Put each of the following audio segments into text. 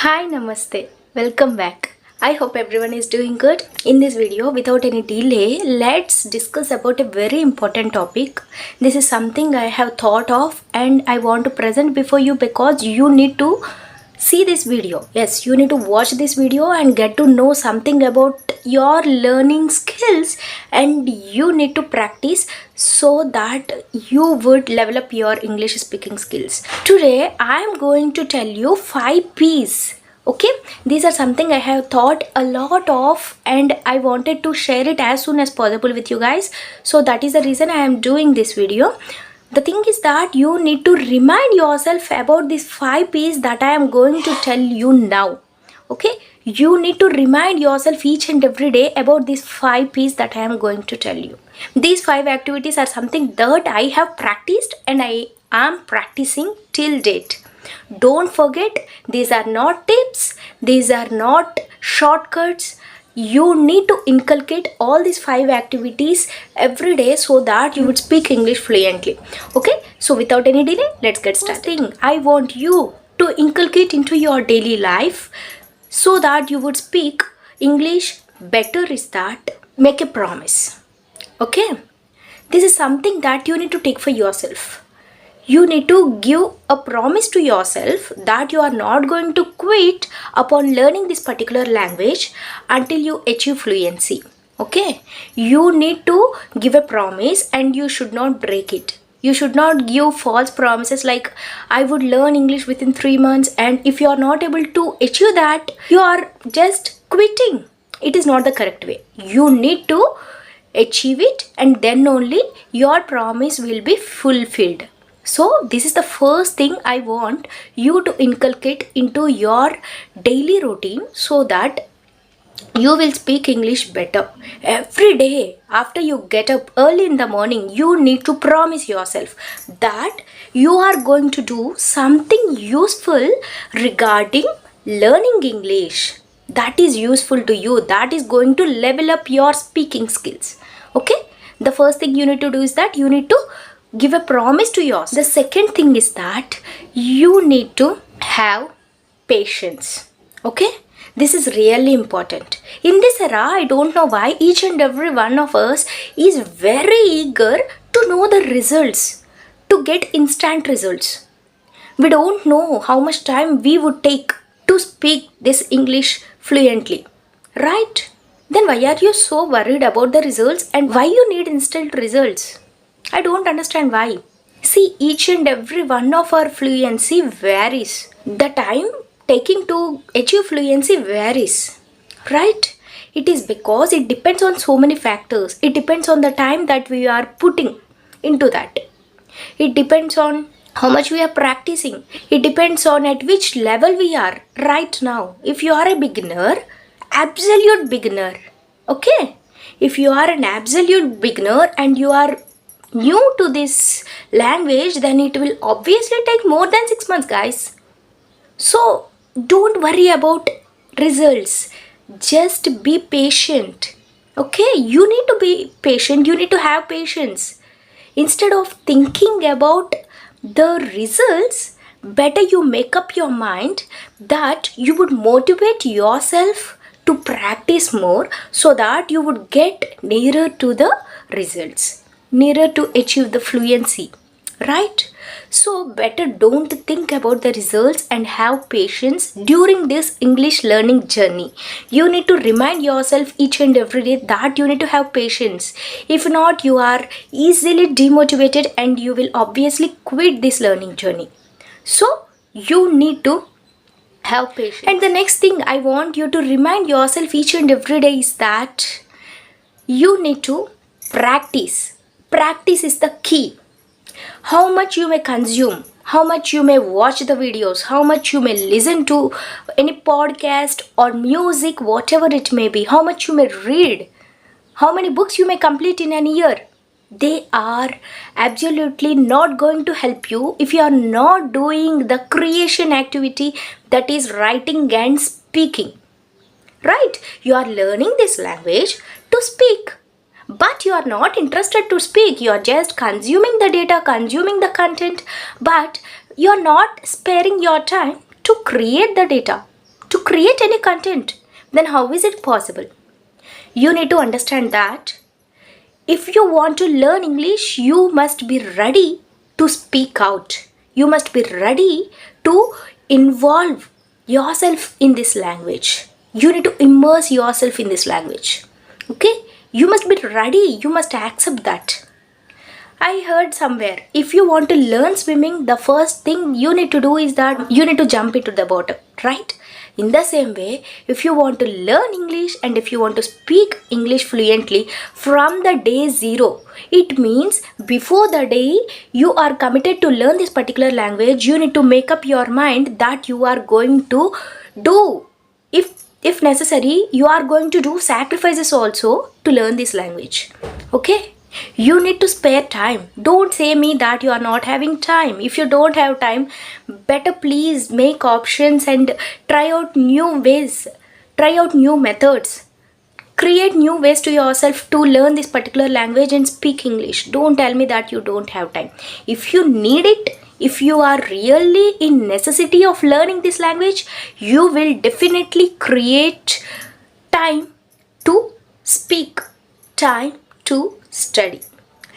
Hi, Namaste. Welcome back. I hope everyone is doing good. In this video, without any delay, let's discuss about a very important topic. This is something I have thought of and I want to present before you because you need to see this video. Yes, you need to watch this video and get to know something about your learning skills, and you need to practice so that you would level up your English speaking skills. Today I am going to tell you 5 P's. Okay, these are something I have thought a lot of and I wanted to share it as soon as possible with you guys. So that is the reason I am doing this video. The thing is that you need to remind yourself about these 5 P's that I am going to tell you now. Okay, you need to remind yourself each and every day about these 5 P's that I am going to tell you. These 5 activities are something that I have practiced and I am practicing till date. Don't forget, these are not tips, these are not shortcuts. You need to inculcate all these 5 activities every day so that you would speak English fluently. Okay, so without any delay, let's get started. First thing I want you to inculcate into your daily life so that you would speak English better is that make a promise. Okay, this is something that you need to take for yourself. You need to give a promise to yourself that you are not going to quit upon learning this particular language until you achieve fluency. Okay, you need to give a promise and you should not break it. You should not give false promises like I would learn English within 3 months, and if you are not able to achieve that, you are just quitting. It is not the correct way. You need to achieve it and then only your promise will be fulfilled. So this is the first thing I want you to inculcate into your daily routine so that you will speak English better. Every day after you get up early in the morning, you need to promise yourself that you are going to do something useful regarding learning English. That is useful to you. That is going to level up your speaking skills. Okay? The first thing you need to do is that you need to give a promise to yourself. The second thing is that you need to have patience. Okay, this is really important. In this era, I don't know why each and every one of us is very eager to know the results, to get instant results. We don't know how much time we would take to speak this English fluently, right? Then why are you so worried about the results and why you need instant results? I don't understand why. See, each and every one of our fluency varies. The time taking to achieve fluency varies, right? It is because it depends on so many factors. It depends on the time that we are putting into that. It depends on how much we are practicing. It depends on at which level we are right now. If you are a beginner, absolute beginner, okay? If you are an absolute beginner and you are new to this language, then it will obviously take more than 6 months, guys. So don't worry about results. Just be patient. Okay, you need to be patient. You need to have patience. Instead of thinking about the results, better you make up your mind that you would motivate yourself to practice more so that you would get nearer to the results, nearer to achieve the fluency, right? So better don't think about the results and have patience during this English learning journey. You need to remind yourself each and every day that you need to have patience. If not, you are easily demotivated and you will obviously quit this learning journey. So you need to have patience. And the next thing I want you to remind yourself each and every day is that you need to practice. Practice is the key. How much you may consume, how much you may watch the videos, how much you may listen to any podcast or music, whatever it may be, how much you may read, how many books you may complete in an year, they are absolutely not going to help you if you are not doing the creation activity, that is writing and speaking. Right? You are learning this language to speak. But you are not interested to speak. You are just consuming the data, consuming the content, but you are not sparing your time to create the data. to create any content, then how is it possible? You need to understand that if you want to learn English, you must be ready to speak out. You must be ready to involve yourself in this language. You need to immerse yourself in this language. Okay? You must be ready. You must accept that. I heard somewhere, if you want to learn swimming, the first thing you need to do is that you need to jump into the water, right? In the same way, if you want to learn English and if you want to speak English fluently from the day zero, it means before the day you are committed to learn this particular language, you need to make up your mind that you are going to do, if necessary, you are going to do sacrifices also to learn this language. Okay? You need to spare time. Don't say me that you are not having time. If you don't have time, better please make options and try out new ways, try out new methods, create new ways to yourself to learn this particular language and speak English. Don't tell me that you don't have time. If you need it, if you are really in necessity of learning this language, you will definitely create time to speak, time to study,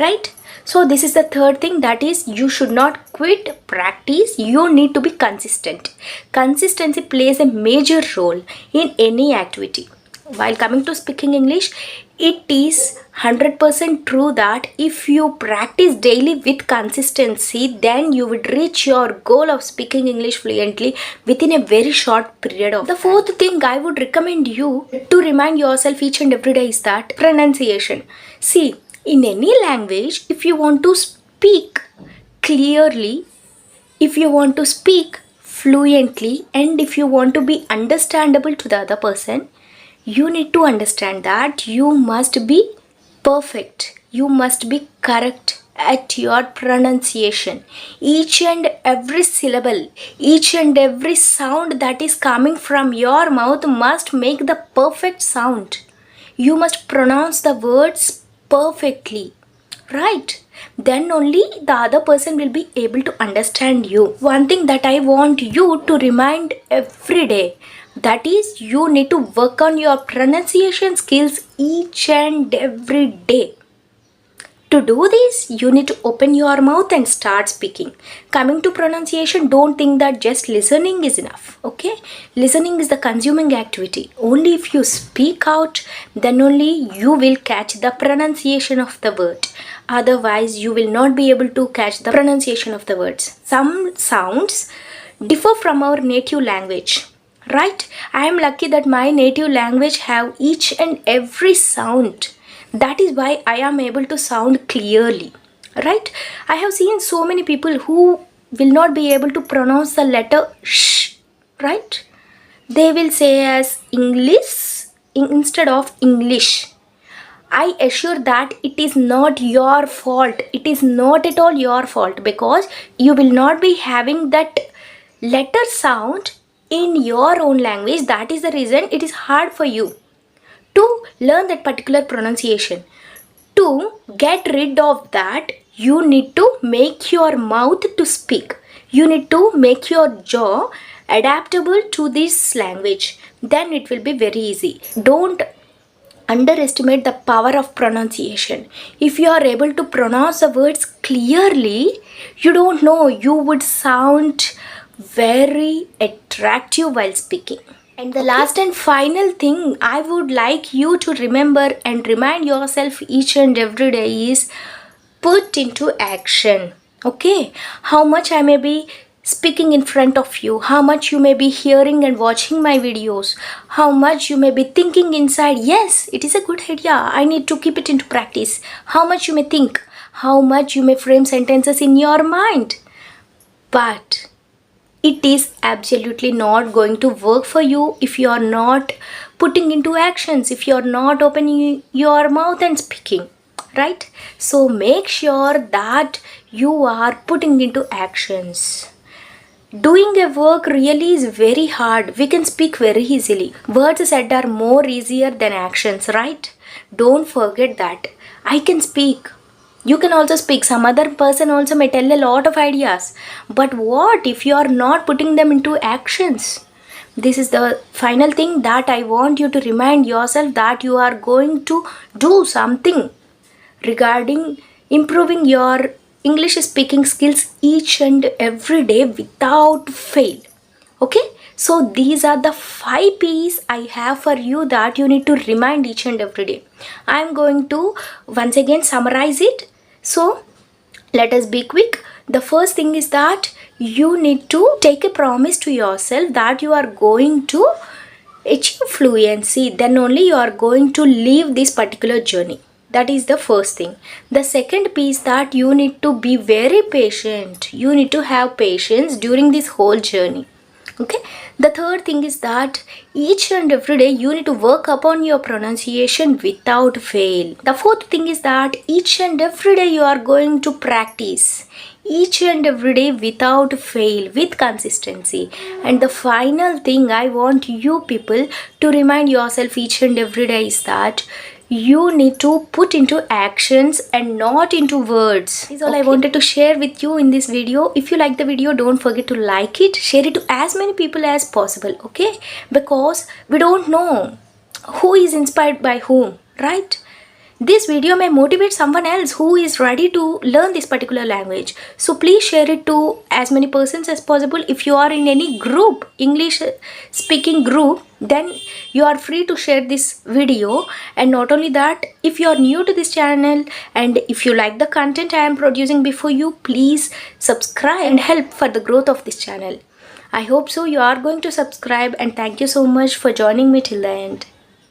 right? So this is the third thing, that is you should not quit practice. You need to be consistent. Consistency plays a major role in any activity. While coming to speaking English, it is 100% true that if you practice daily with consistency, then you would reach your goal of speaking English fluently within a very short period of time. The fourth thing I would recommend you to remind yourself each and every day is that pronunciation. See, in any language, if you want to speak clearly, if you want to speak fluently, and if you want to be understandable to the other person, you need to understand that you must be perfect. You must be correct at your pronunciation. Each and every syllable, each and every sound that is coming from your mouth must make the perfect sound. You must pronounce the words perfectly, right? Then only the other person will be able to understand you. One thing that I want you to remind every day, that is you need to work on your pronunciation skills each and every day. To do this, you need to open your mouth and start speaking. Coming to pronunciation, don't think that just listening is enough, okay? Listening is the consuming activity. Only if you speak out, then only you will catch the pronunciation of the word. Otherwise, you will not be able to catch the pronunciation of the words. Some sounds differ from our native language, right? I am lucky that my native language have each and every sound. That is why I am able to sound clearly, right? I have seen so many people who will not be able to pronounce the letter sh, right? They will say as English instead of English. I assure that it is not your fault. It is not at all your fault, because you will not be having that letter sound in your own language. That is the reason it is hard for you to learn that particular pronunciation. To get rid of that, you need to make your mouth to speak. You need to make your jaw adaptable to this language. Then it will be very easy. Don't underestimate the power of pronunciation. If you are able to pronounce the words clearly, you don't know, you would sound very attractive while speaking. And the last and final thing I would like you to remember and remind yourself each and every day is put into action. Okay? How much I may be speaking in front of you, how much you may be hearing and watching my videos, how much you may be thinking inside, yes, it is a good idea, I need to keep it into practice. How much you may think, how much you may frame sentences in your mind. But it is absolutely not going to work for you if you are not putting into actions, if you are not opening your mouth and speaking, right? So make sure that you are putting into actions. Doing a work really is very hard. We can speak very easily. Words said are more easier than actions, right? Don't forget that. I can speak. You can also speak. Some other person also may tell a lot of ideas. But what if you are not putting them into actions? This is the final thing that I want you to remind yourself, that you are going to do something regarding improving your English speaking skills each and every day without fail. Okay, so these are the 5 P's I have for you that you need to remind each and every day. I'm going to once again summarize it. So let us be quick. The first thing is that you need to take a promise to yourself that you are going to achieve fluency. Then only you are going to leave this particular journey. That is the first thing. The second piece, that you need to be very patient. You need to have patience during this whole journey. Okay, the third thing is that each and every day you need to work upon your pronunciation without fail. The fourth thing is that each and every day you are going to practice each and every day without fail, with consistency. And the final thing I want you people to remind yourself each and every day is that you need to put into actions and not into words. This is all I wanted to share with you in this video. If you like the video, don't forget to like it, share it to as many people as possible, okay? Because we don't know who is inspired by whom, right? This video may motivate someone else who is ready to learn this particular language. So please share it to as many persons as possible. If you are in any group, English speaking group, then you are free to share this video. And not only that, if you are new to this channel and if you like the content I am producing before you, please subscribe and help for the growth of this channel. I hope so you are going to subscribe, and thank you so much for joining me till the end.